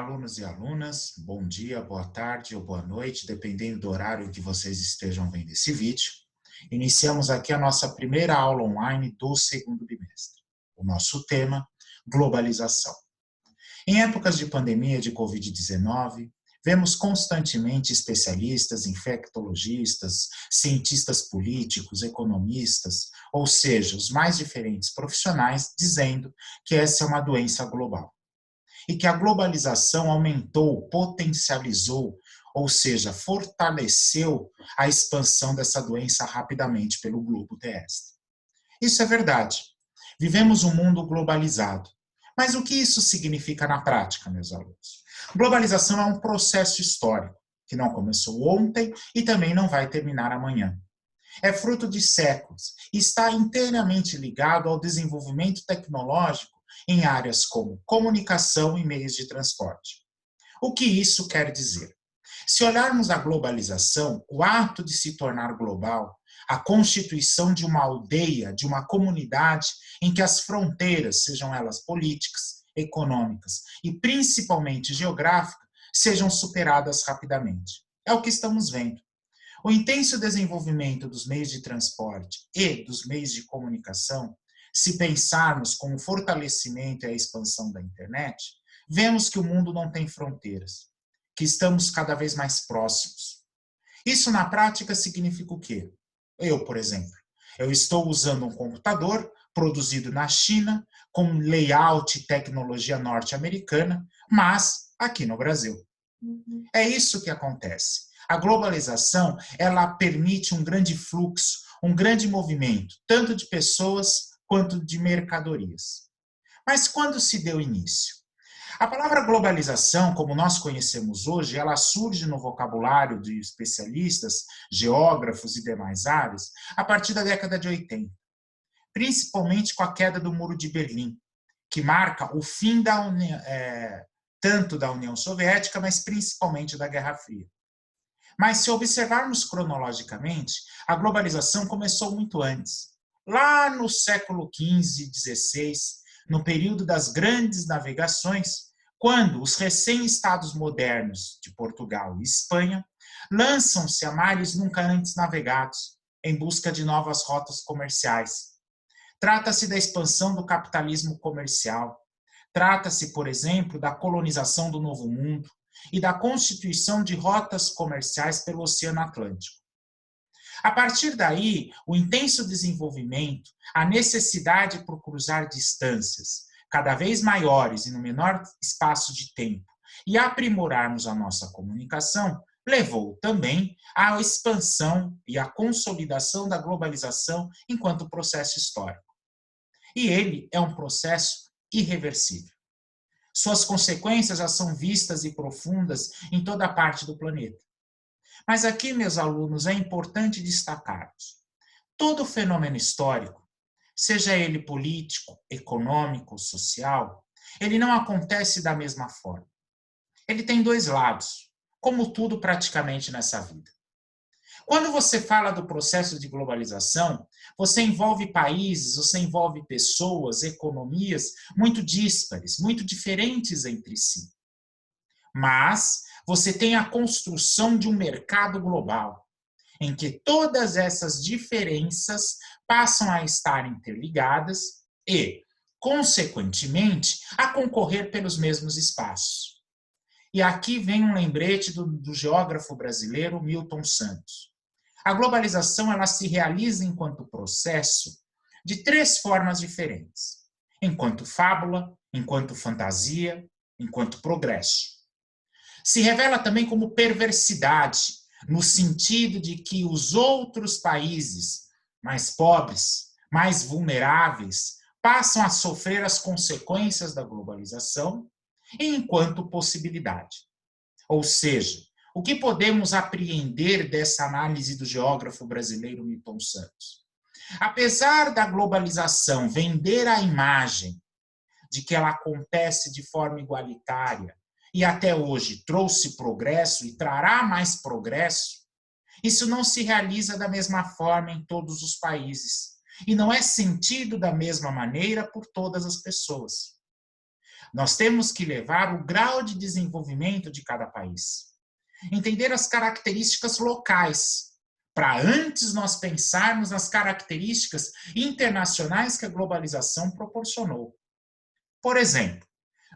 Alunos e alunas, bom dia, boa tarde ou boa noite, dependendo do horário em que vocês estejam vendo esse vídeo. Iniciamos aqui a nossa primeira aula online do segundo bimestre. O nosso tema, globalização. Em épocas de pandemia de Covid-19, vemos constantemente especialistas, infectologistas, cientistas políticos, economistas, ou seja, os mais diferentes profissionais, dizendo que essa é uma doença global e que a globalização aumentou, potencializou, ou seja, fortaleceu a expansão dessa doença rapidamente pelo globo terrestre. Isso é verdade. Vivemos um mundo globalizado. Mas o que isso significa na prática, meus alunos? Globalização é um processo histórico que não começou ontem e também não vai terminar amanhã. É fruto de séculos e está inteiramente ligado ao desenvolvimento tecnológico em áreas como comunicação e meios de transporte. O que isso quer dizer? Se olharmos a globalização, o ato de se tornar global, a constituição de uma aldeia, de uma comunidade em que as fronteiras, sejam elas políticas, econômicas e principalmente geográficas, sejam superadas rapidamente. É o que estamos vendo. O intenso desenvolvimento dos meios de transporte e dos meios de comunicação, se pensarmos com o fortalecimento e a expansão da internet, vemos que o mundo não tem fronteiras, que estamos cada vez mais próximos. Isso na prática significa o quê? Eu, por exemplo, eu estou usando um computador produzido na China, com layout e tecnologia norte-americana, mas aqui no Brasil. É isso que acontece. A globalização, ela permite um grande fluxo, um grande movimento, tanto de pessoas quanto de mercadorias. Mas quando se deu início? A palavra globalização, como nós conhecemos hoje, ela surge no vocabulário de especialistas, geógrafos e demais áreas a partir da década de 80, principalmente com a queda do Muro de Berlim, que marca o fim tanto da União Soviética, mas principalmente da Guerra Fria. Mas se observarmos cronologicamente, a globalização começou muito antes. Lá no século XV e XVI, no período das grandes navegações, quando os recém-estados modernos de Portugal e Espanha lançam-se a mares nunca antes navegados, em busca de novas rotas comerciais. Trata-se da expansão do capitalismo comercial. Trata-se, por exemplo, da colonização do Novo Mundo e da constituição de rotas comerciais pelo Oceano Atlântico. A partir daí, o intenso desenvolvimento, a necessidade por cruzar distâncias cada vez maiores e no menor espaço de tempo e aprimorarmos a nossa comunicação, levou também à expansão e à consolidação da globalização enquanto processo histórico. E ele é um processo irreversível. Suas consequências já são vistas e profundas em toda parte do planeta. Mas aqui, meus alunos, é importante destacarmos: todo fenômeno histórico, seja ele político, econômico, social, ele não acontece da mesma forma. Ele tem dois lados, como tudo praticamente nessa vida. Quando você fala do processo de globalização, você envolve países, você envolve pessoas, economias muito díspares, muito diferentes entre si. Mas você tem a construção de um mercado global, em que todas essas diferenças passam a estar interligadas e, consequentemente, a concorrer pelos mesmos espaços. E aqui vem um lembrete do geógrafo brasileiro Milton Santos. A globalização ela se realiza enquanto processo de três formas diferentes: enquanto fábula, enquanto fantasia, enquanto progresso. Se revela também como perversidade, no sentido de que os outros países mais pobres, mais vulneráveis, passam a sofrer as consequências da globalização, enquanto possibilidade. Ou seja, o que podemos apreender dessa análise do geógrafo brasileiro Milton Santos? Apesar da globalização vender a imagem de que ela acontece de forma igualitária e até hoje trouxe progresso e trará mais progresso, isso não se realiza da mesma forma em todos os países e não é sentido da mesma maneira por todas as pessoas. Nós temos que levar o grau de desenvolvimento de cada país. Entender as características locais, para antes nós pensarmos nas características internacionais que a globalização proporcionou. Por exemplo,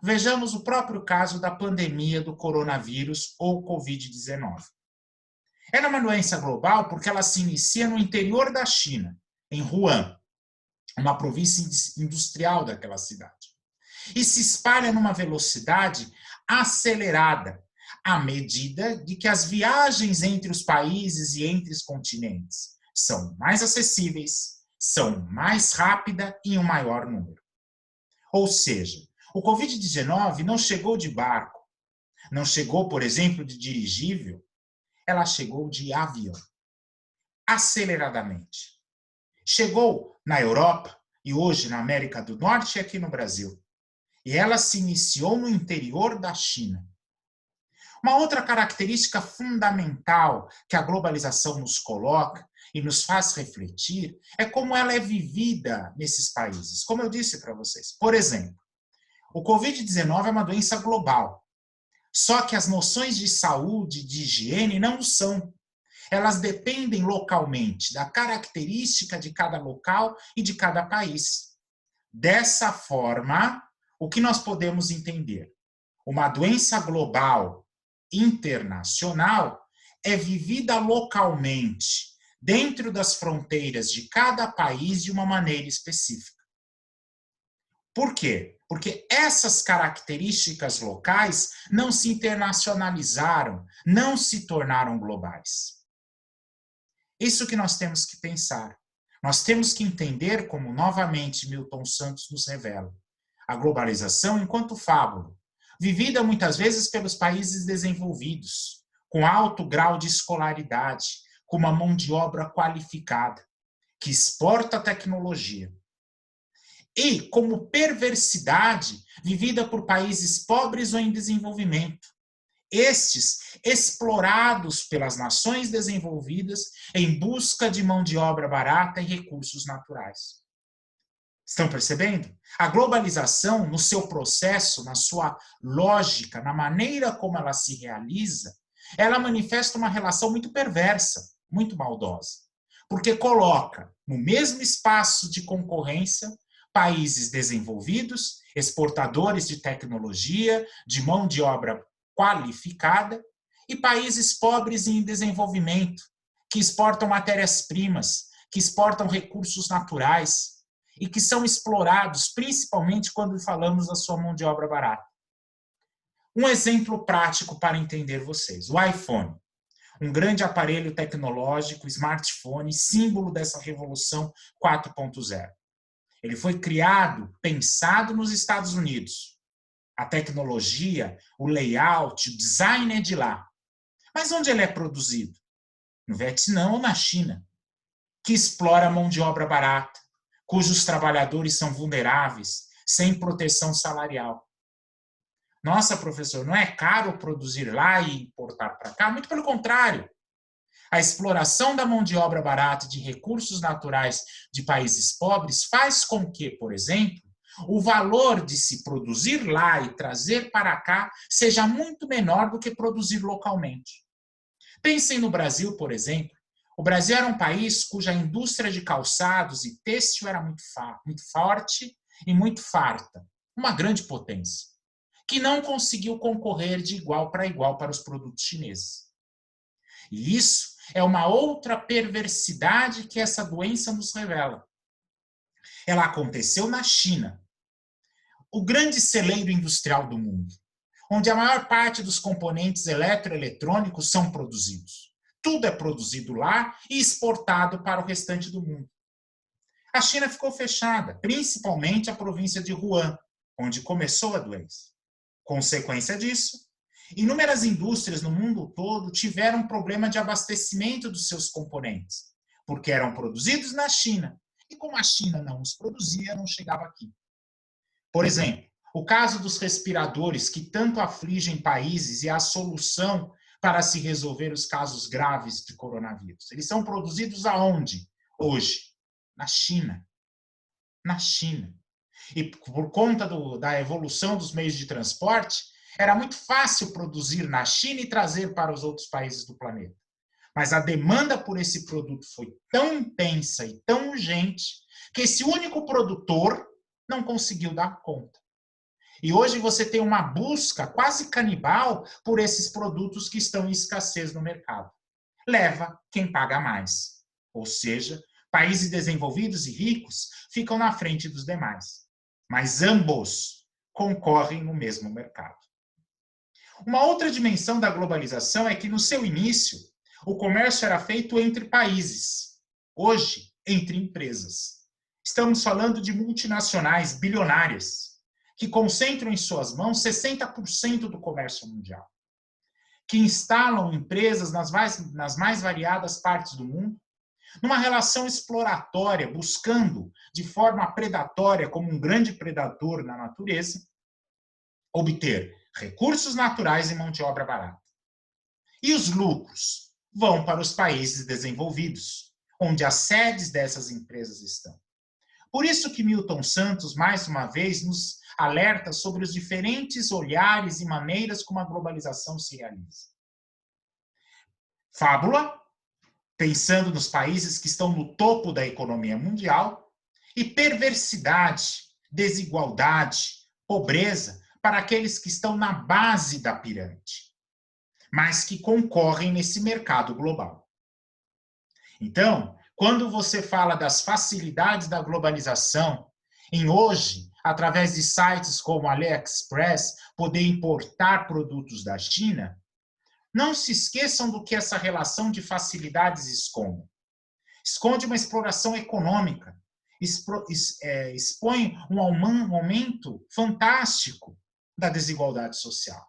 vejamos o próprio caso da pandemia do coronavírus ou Covid-19. Era uma doença global porque ela se inicia no interior da China, em Wuhan, uma província industrial daquela cidade, e se espalha numa velocidade acelerada, à medida de que as viagens entre os países e entre os continentes são mais acessíveis, são mais rápidas e em um maior número. Ou seja, o Covid-19 não chegou de barco, não chegou, por exemplo, de dirigível, ela chegou de avião, aceleradamente. Chegou na Europa e hoje na América do Norte e aqui no Brasil. E ela se iniciou no interior da China. Uma outra característica fundamental que a globalização nos coloca e nos faz refletir é como ela é vivida nesses países. Como eu disse para vocês, por exemplo, o Covid-19 é uma doença global. Só que as noções de saúde, de higiene, não são. Elas dependem localmente da característica de cada local e de cada país. Dessa forma, o que nós podemos entender? Uma doença global, internacional, é vivida localmente, dentro das fronteiras de cada país de uma maneira específica. Por quê? Porque essas características locais não se internacionalizaram, não se tornaram globais. Isso que nós temos que pensar. Nós temos que entender, como novamente Milton Santos nos revela, a globalização enquanto fábula, vivida muitas vezes pelos países desenvolvidos, com alto grau de escolaridade, com uma mão de obra qualificada, que exporta tecnologia. E como perversidade vivida por países pobres ou em desenvolvimento. Estes explorados pelas nações desenvolvidas em busca de mão de obra barata e recursos naturais. Estão percebendo? A globalização, no seu processo, na sua lógica, na maneira como ela se realiza, ela manifesta uma relação muito perversa, muito maldosa, porque coloca no mesmo espaço de concorrência países desenvolvidos, exportadores de tecnologia, de mão de obra qualificada, e países pobres e em desenvolvimento, que exportam matérias-primas, que exportam recursos naturais e que são explorados principalmente quando falamos da sua mão de obra barata. Um exemplo prático para entender vocês, o iPhone, um grande aparelho tecnológico, smartphone, símbolo dessa revolução 4.0. Ele foi criado, pensado nos Estados Unidos. A tecnologia, o layout, o design é de lá. Mas onde ele é produzido? No Vietnã ou na China, que explora a mão de obra barata, cujos trabalhadores são vulneráveis, sem proteção salarial. Nossa, professor, não é caro produzir lá e importar para cá? Muito pelo contrário. A exploração da mão de obra barata e de recursos naturais de países pobres faz com que, por exemplo, o valor de se produzir lá e trazer para cá seja muito menor do que produzir localmente. Pensem no Brasil, por exemplo. O Brasil era um país cuja indústria de calçados e têxtil era muito forte e muito farta, uma grande potência, que não conseguiu concorrer de igual para os produtos chineses. E isso é uma outra perversidade que essa doença nos revela. Ela aconteceu na China, o grande celeiro industrial do mundo, onde a maior parte dos componentes eletroeletrônicos são produzidos. Tudo é produzido lá e exportado para o restante do mundo. A China ficou fechada, principalmente a província de Wuhan, onde começou a doença. Consequência disso, inúmeras indústrias no mundo todo tiveram problema de abastecimento dos seus componentes, porque eram produzidos na China, e como a China não os produzia, não chegava aqui. Por exemplo, o caso dos respiradores que tanto afligem países e a solução para se resolver os casos graves de coronavírus. Eles são produzidos aonde? Hoje? Na China. Na China. E por conta da evolução dos meios de transporte, era muito fácil produzir na China e trazer para os outros países do planeta. Mas a demanda por esse produto foi tão intensa e tão urgente que esse único produtor não conseguiu dar conta. E hoje você tem uma busca quase canibal por esses produtos que estão em escassez no mercado. Leva quem paga mais. Ou seja, países desenvolvidos e ricos ficam na frente dos demais. Mas ambos concorrem no mesmo mercado. Uma outra dimensão da globalização é que, no seu início, o comércio era feito entre países. Hoje, entre empresas. Estamos falando de multinacionais bilionárias, que concentram em suas mãos 60% do comércio mundial, que instalam empresas nas mais variadas partes do mundo, numa relação exploratória, buscando, de forma predatória, como um grande predador na natureza, obter recursos naturais e mão de obra barata. E os lucros vão para os países desenvolvidos, onde as sedes dessas empresas estão. Por isso que Milton Santos, mais uma vez, nos alerta sobre os diferentes olhares e maneiras como a globalização se realiza. Fábula, pensando nos países que estão no topo da economia mundial, e perversidade, desigualdade, pobreza para aqueles que estão na base da pirâmide, mas que concorrem nesse mercado global. Então, quando você fala das facilidades da globalização, em hoje, através de sites como AliExpress, poder importar produtos da China, não se esqueçam do que essa relação de facilidades esconde. Esconde uma exploração econômica, expõe um aumento fantástico da desigualdade social.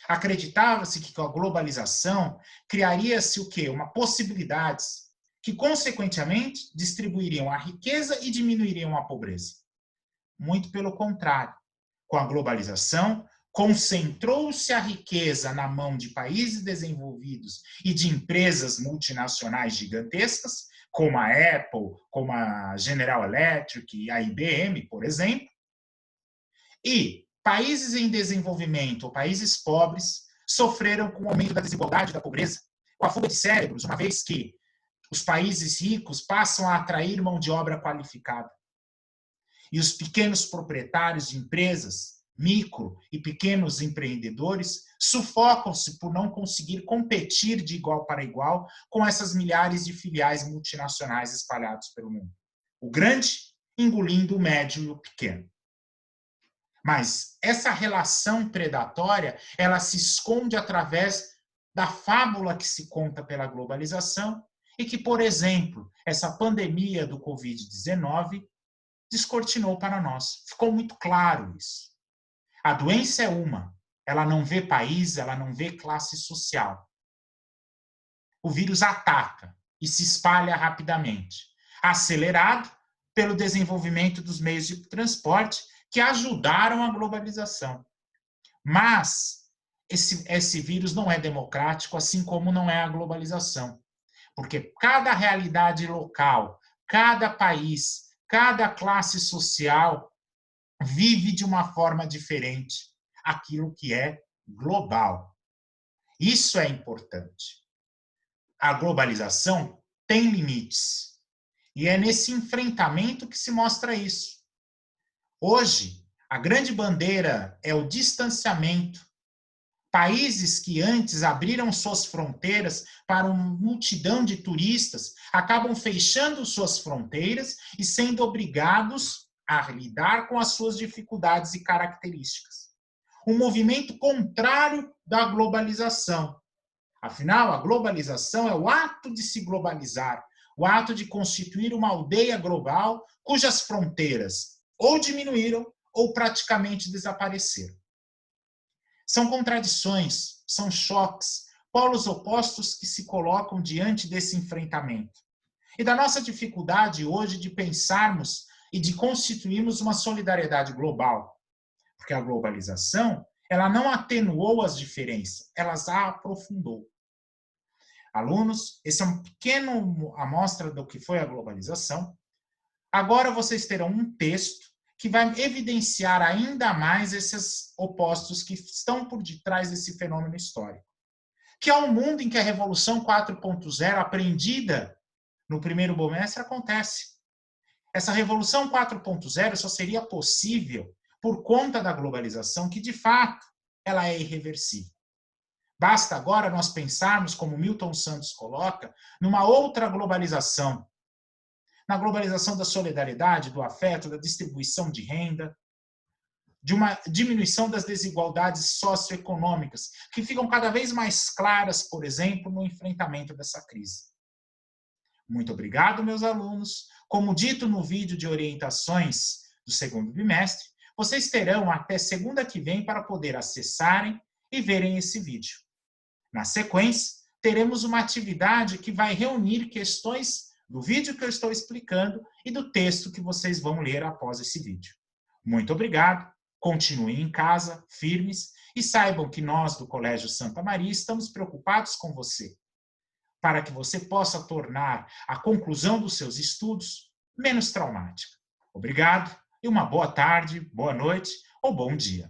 Acreditava-se que com a globalização criaria-se o quê? Possibilidades que, consequentemente, distribuiriam a riqueza e diminuiriam a pobreza. Muito pelo contrário. Com a globalização, concentrou-se a riqueza na mão de países desenvolvidos e de empresas multinacionais gigantescas, como a Apple, como a General Electric e a IBM, por exemplo. E países em desenvolvimento ou países pobres sofreram com o aumento da desigualdade e da pobreza, com a fuga de cérebros, uma vez que os países ricos passam a atrair mão de obra qualificada. E os pequenos proprietários de empresas, micro e pequenos empreendedores, sufocam-se por não conseguir competir de igual para igual com essas milhares de filiais multinacionais espalhados pelo mundo. O grande engolindo o médio e o pequeno. Mas essa relação predatória, ela se esconde através da fábula que se conta pela globalização e que, por exemplo, essa pandemia do Covid-19 descortinou para nós. Ficou muito claro isso. A doença é uma, ela não vê país, ela não vê classe social. O vírus ataca e se espalha rapidamente, acelerado pelo desenvolvimento dos meios de transporte que ajudaram a globalização. Mas esse vírus não é democrático, assim como não é a globalização. Porque cada realidade local, cada país, cada classe social vive de uma forma diferente aquilo que é global. Isso é importante. A globalização tem limites. E é nesse enfrentamento que se mostra isso. Hoje, a grande bandeira é o distanciamento. Países que antes abriram suas fronteiras para uma multidão de turistas acabam fechando suas fronteiras e sendo obrigados a lidar com as suas dificuldades e características. Um movimento contrário da globalização. Afinal, a globalização é o ato de se globalizar, o ato de constituir uma aldeia global cujas fronteiras ou diminuíram ou praticamente desapareceram. São contradições, são choques, polos opostos que se colocam diante desse enfrentamento. E da nossa dificuldade hoje de pensarmos e de constituirmos uma solidariedade global. Porque a globalização, ela não atenuou as diferenças, ela as aprofundou. Alunos, esse é um pequeno amostra do que foi a globalização. Agora vocês terão um texto que vai evidenciar ainda mais esses opostos que estão por detrás desse fenômeno histórico. Que é um mundo em que a Revolução 4.0, aprendida no primeiro bimestre, acontece. Essa Revolução 4.0 só seria possível por conta da globalização, que, de fato, ela é irreversível. Basta agora nós pensarmos, como Milton Santos coloca, numa outra globalização. Na globalização da solidariedade, do afeto, da distribuição de renda, de uma diminuição das desigualdades socioeconômicas, que ficam cada vez mais claras, por exemplo, no enfrentamento dessa crise. Muito obrigado, meus alunos. Como dito no vídeo de orientações do segundo bimestre, vocês terão até segunda que vem para poder acessarem e verem esse vídeo. Na sequência, teremos uma atividade que vai reunir questões do vídeo que eu estou explicando e do texto que vocês vão ler após esse vídeo. Muito obrigado, continuem em casa, firmes, e saibam que nós do Colégio Santa Maria estamos preocupados com você, para que você possa tornar a conclusão dos seus estudos menos traumática. Obrigado e uma boa tarde, boa noite ou bom dia.